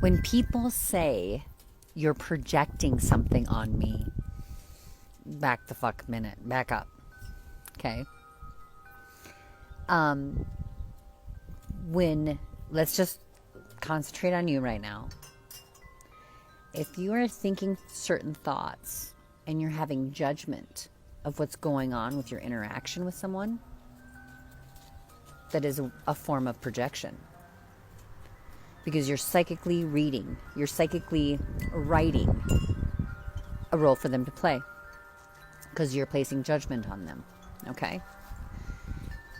When people say you're projecting something on me, back the fuck minute, back up. Okay. Let's just concentrate on you right now. If you are thinking certain thoughts and you're having judgment of what's going on with your interaction with someone, that is a form of projection. Because you're psychically reading, you're psychically writing a role for them to play. Because you're placing judgment on them. Okay?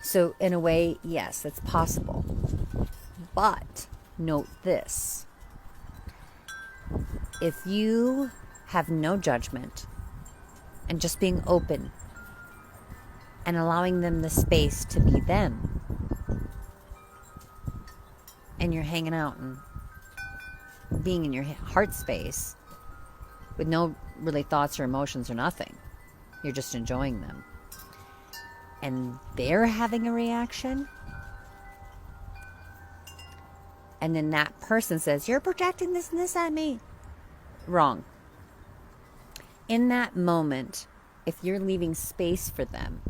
So in a way, yes, it's possible. But note this. If you have no judgment and just being open and allowing them the space to be them, and you're hanging out and being in your heart space with no really thoughts or emotions or nothing, you're just enjoying them, and they're having a reaction, and then that person says, you're projecting this and this at me. Wrong. In that moment, if you're leaving space for them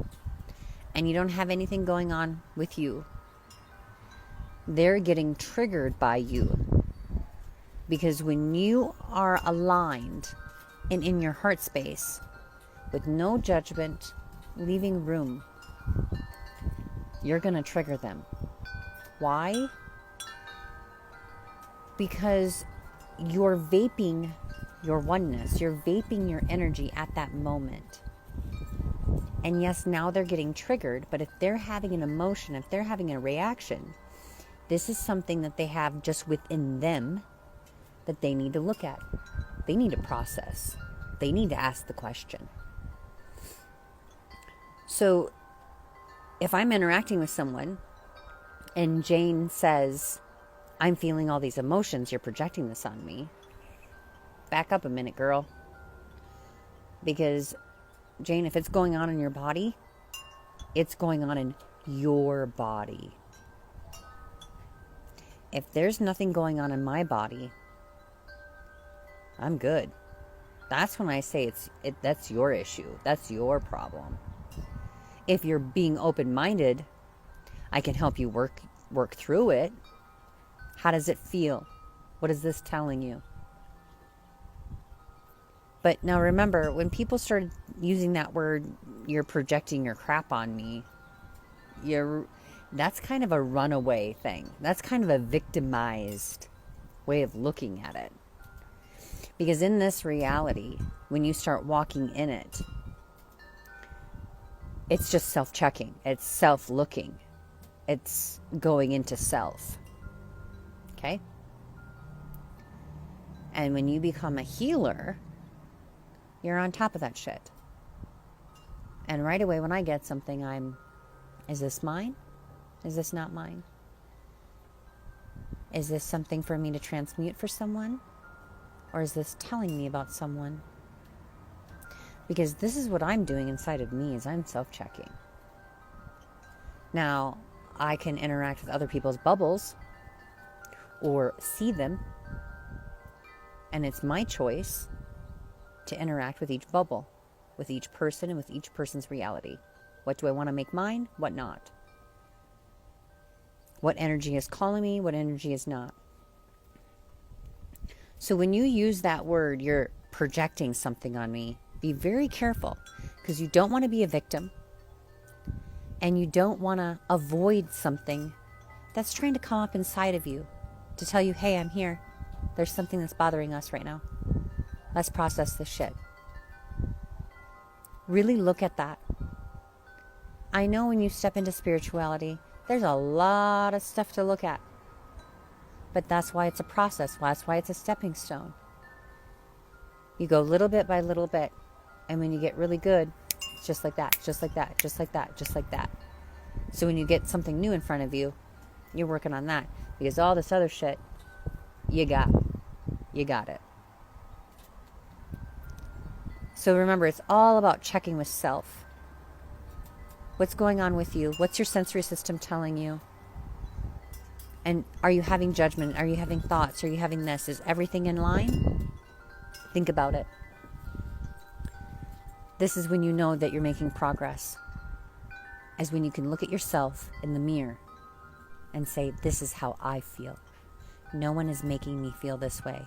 and you don't have anything going on with you, they're getting triggered by you. Because when you are aligned and in your heart space with no judgment, leaving room, you're going to trigger them. Why? Because you're vaping your oneness, you're vaping your energy at that moment. And yes, now they're getting triggered, but if they're having an emotion, if they're having a reaction, this is something that they have just within them that they need to look at. They need to process. They need to ask the question. So if I'm interacting with someone and Jane says, I'm feeling all these emotions, you're projecting this on me. Back up a minute, girl. Because, Jane, if it's going on in your body, it's going on in your body. If there's nothing going on in my body, I'm good. That's when I say that's your issue. That's your problem. If you're being open-minded, I can help you work through it. How does it feel? What is this telling you? But now remember, when people started using that word, you're projecting your crap on me, that's kind of a runaway thing. That's kind of a victimized way of looking at it. Because in this reality, when you start walking in it, it's just self-checking. It's self-looking. It's going into self. Okay? And when you become a healer, you're on top of that shit. And right away when I get something, is this mine? Is this not mine? Is this something for me to transmute for someone? Or is this telling me about someone? Because this is what I'm doing inside of me, is I'm self-checking. Now, I can interact with other people's bubbles or see them, and it's my choice to interact with each bubble, with each person, and with each person's reality. What do I want to make mine? What not? What energy is calling me? What energy is not? So when you use that word, you're projecting something on me. Be very careful, because you don't want to be a victim, and you don't want to avoid something that's trying to come up inside of you to tell you, hey, I'm here. There's something that's bothering us right now. Let's process this shit. Really look at that. I know when you step into spirituality, there's a lot of stuff to look at. But that's why it's a process. That's why it's a stepping stone. You go little bit by little bit. And when you get really good, it's just like that, just like that, just like that, just like that. So when you get something new in front of you, you're working on that. Because all this other shit, you got it. So remember, it's all about checking with self. What's going on with you? What's your sensory system telling you? And are you having judgment? Are you having thoughts? Are you having this? Is everything in line? Think about it. This is when you know that you're making progress. As when you can look at yourself in the mirror and say, this is how I feel. No one is making me feel this way,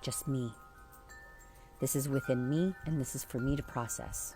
just me. This is within me, and this is for me to process.